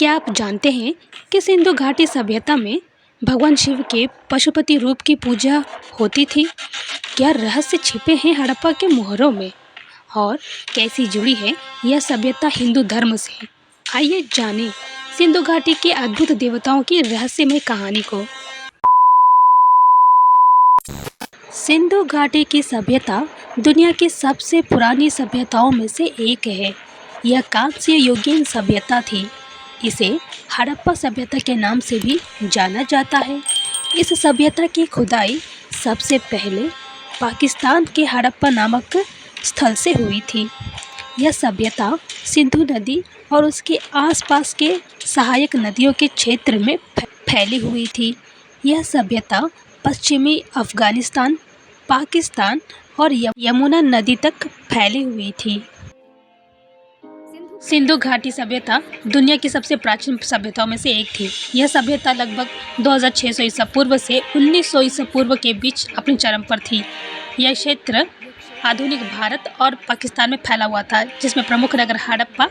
क्या आप जानते हैं कि सिंधु घाटी सभ्यता में भगवान शिव के पशुपति रूप की पूजा होती थी? क्या रहस्य छिपे हैं हड़प्पा के मोहरों में और कैसी जुड़ी है यह सभ्यता हिंदू धर्म से? आइए जानें सिंधु घाटी के अद्भुत देवताओं की रहस्यमय कहानी को। सिंधु घाटी की सभ्यता दुनिया की सबसे पुरानी सभ्यताओं में से एक है। यह कांस्य युगीन सभ्यता थी। इसे हड़प्पा सभ्यता के नाम से भी जाना जाता है। इस सभ्यता की खुदाई सबसे पहले पाकिस्तान के हड़प्पा नामक स्थल से हुई थी। यह सभ्यता सिंधु नदी और उसके आसपास के सहायक नदियों के क्षेत्र में फैली हुई थी। यह सभ्यता पश्चिमी अफ़गानिस्तान, पाकिस्तान और यमुना नदी तक फैली हुई थी। सिंधु घाटी सभ्यता दुनिया की सबसे प्राचीन सभ्यताओं में से एक थी। यह सभ्यता लगभग 2600 ईसा पूर्व से 1900 ईसा पूर्व के बीच अपनी चरम पर थी। यह क्षेत्र आधुनिक भारत और पाकिस्तान में फैला हुआ था, जिसमें प्रमुख नगर हड़प्पा,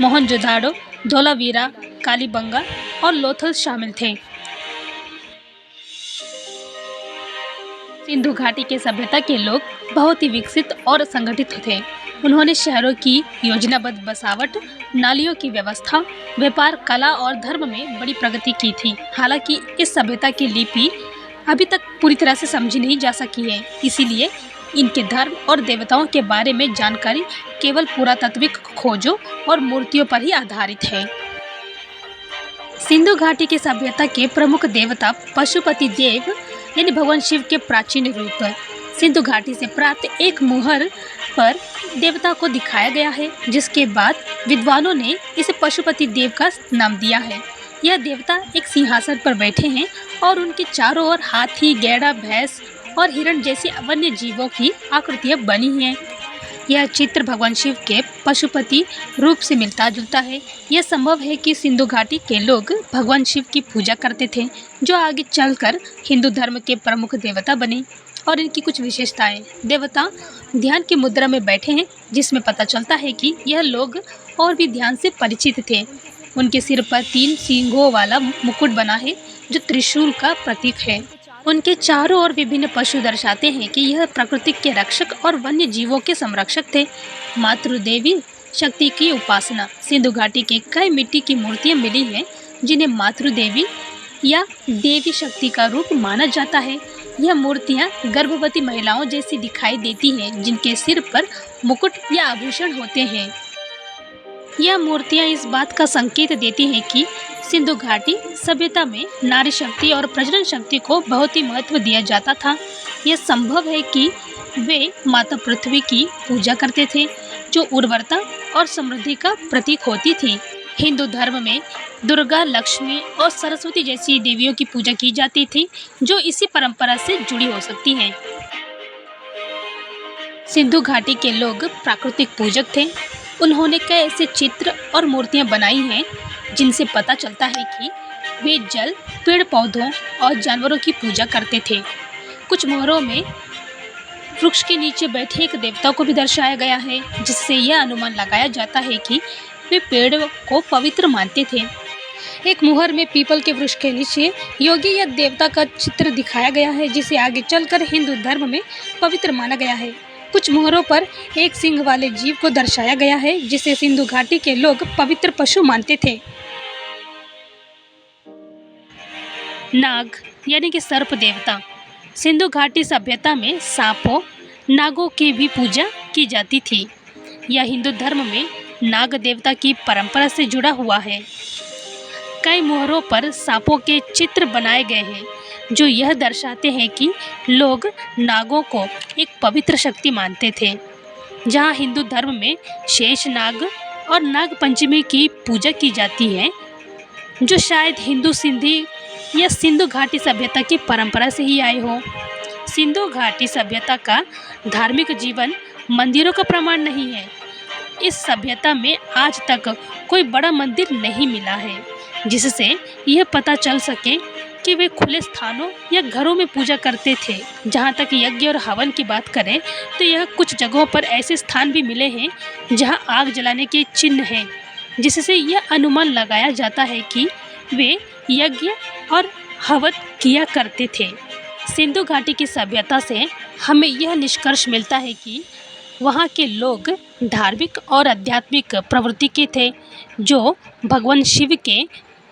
मोहनजोदाड़ो, धोलावीरा, कालीबंगा और लोथल शामिल थे। सिंधु घाटी के सभ्यता के लोग बहुत ही विकसित और संगठित थे। उन्होंने शहरों की योजनाबद्ध बसावट, नालियों की व्यवस्था, व्यापार, कला और धर्म में बड़ी प्रगति की थी। हालांकि इस सभ्यता की लिपि अभी तक पूरी तरह से समझी नहीं जा सकी है, इसीलिए इनके धर्म और देवताओं के बारे में जानकारी केवल पुरातात्विक खोजों और मूर्तियों पर ही आधारित है। सिंधु घाटी की सभ्यता के प्रमुख देवता पशुपति देव यानी भगवान शिव के प्राचीन रूप सिंधु घाटी से प्राप्त एक मुहर पर देवता को दिखाया गया है, जिसके बाद विद्वानों ने इसे पशुपति देव का नाम दिया है। यह देवता एक सिंहासन पर बैठे हैं और उनके चारों ओर हाथी, गैड़ा, भैंस और हिरण जैसी वन्य जीवों की आकृतियां बनी हैं। यह चित्र भगवान शिव के पशुपति रूप से मिलता जुलता है। यह संभव है कि सिंधु घाटी के लोग भगवान शिव की पूजा करते थे, जो आगे चलकर हिंदू धर्म के प्रमुख देवता बने। और इनकी कुछ विशेषताएं: देवता ध्यान की मुद्रा में बैठे हैं, जिसमें पता चलता है कि यह लोग और भी ध्यान से परिचित थे। उनके सिर पर 3 सींगों वाला मुकुट बना है, जो त्रिशूल का प्रतीक है। उनके चारों ओर विभिन्न पशु दर्शाते हैं कि यह प्रकृति के रक्षक और वन्य जीवों के संरक्षक थे। मातृदेवी शक्ति की उपासना: सिंधु घाटी के कई मिट्टी की मूर्तियां मिली हैं, जिन्हें मातृदेवी या देवी शक्ति का रूप माना जाता है। यह मूर्तियां गर्भवती महिलाओं जैसी दिखाई देती हैं, जिनके सिर पर मुकुट या आभूषण होते हैं। यह मूर्तियां इस बात का संकेत देती हैं कि सिंधु घाटी सभ्यता में नारी शक्ति और प्रजनन शक्ति को बहुत ही महत्व दिया जाता था। यह संभव है कि वे माता पृथ्वी की पूजा करते थे, जो उर्वरता और समृद्धि का प्रतीक होती थी। हिंदू धर्म में दुर्गा, लक्ष्मी और सरस्वती जैसी देवियों की पूजा की जाती थी, जो इसी परंपरा से जुड़ी हो सकती हैं। सिंधु घाटी के लोग प्राकृतिक पूजक थे। उन्होंने कई ऐसे चित्र और मूर्तियां बनाई हैं, जिनसे पता चलता है कि वे जल, पेड़ पौधों और जानवरों की पूजा करते थे। कुछ मोहरों में वृक्ष के नीचे बैठे एक देवता को भी दर्शाया गया है, जिससे यह अनुमान लगाया जाता है कि वे पेड़ को पवित्र मानते थे। एक मुहर में पीपल के वृक्ष के नीचे योगी या देवता का चित्र दिखाया गया है, जिसे आगे चलकर हिंदू धर्म में पवित्र माना गया है। कुछ मुहरों पर एक सिंह वाले जीव को दर्शाया गया है, जिसे सिंधु घाटी के लोग पवित्र पशु मानते थे। नाग यानी कि सर्प देवता: सिंधु घाटी सभ्यता में सांपों, नागों की भी पूजा की जाती थी। यह हिंदू धर्म में नाग देवता की परंपरा से जुड़ा हुआ है। कई मुहरों पर सांपों के चित्र बनाए गए हैं, जो यह दर्शाते हैं कि लोग नागों को एक पवित्र शक्ति मानते थे। जहां हिंदू धर्म में शेष नाग और नाग पंचमी की पूजा की जाती है, जो शायद हिंदू सिंधी या सिंधु घाटी सभ्यता की परंपरा से ही आए हो। सिंधु घाटी सभ्यता का धार्मिक जीवन मंदिरों का प्रमाण नहीं है। इस सभ्यता में आज तक कोई बड़ा मंदिर नहीं मिला है, जिससे यह पता चल सके कि वे खुले स्थानों या घरों में पूजा करते थे। जहाँ तक यज्ञ और हवन की बात करें तो यह कुछ जगहों पर ऐसे स्थान भी मिले हैं जहाँ आग जलाने के चिन्ह हैं। जिससे यह अनुमान लगाया जाता है कि वे यज्ञ और हवन किया करते थे। सिंधु घाटी की सभ्यता से हमें यह निष्कर्ष मिलता है कि वहाँ के लोग धार्मिक और आध्यात्मिक प्रवृत्ति के थे, जो भगवान शिव के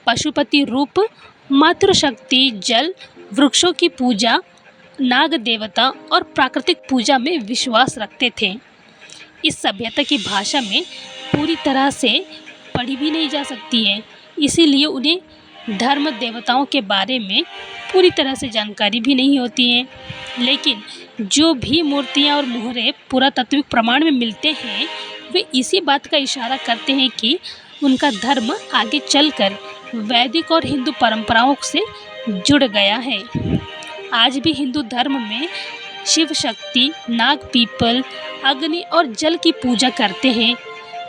पशुपति रूप, मातृशक्ति, जल, वृक्षों की पूजा, नाग देवता और प्राकृतिक पूजा में विश्वास रखते थे। इस सभ्यता की भाषा में पूरी तरह से पढ़ी भी नहीं जा सकती है, इसीलिए उन्हें धर्म देवताओं के बारे में पूरी तरह से जानकारी भी नहीं होती है। लेकिन जो भी मूर्तियाँ और मुहरे पुरातात्विक प्रमाण में मिलते हैं, वे इसी बात का इशारा करते हैं कि उनका धर्म आगे चलकर वैदिक और हिंदू परंपराओं से जुड़ गया है। आज भी हिंदू धर्म में शिव शक्ति, नाग, पीपल, अग्नि और जल की पूजा करते हैं,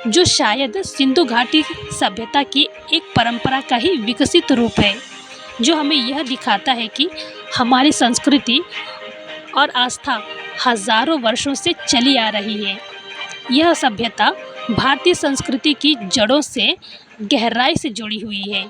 जो शायद सिंधु घाटी सभ्यता की एक परंपरा का ही विकसित रूप है, जो हमें यह दिखाता है कि हमारी संस्कृति और आस्था हजारों वर्षों से चली आ रही है। यह सभ्यता भारतीय संस्कृति की जड़ों से गहराई से जुड़ी हुई है।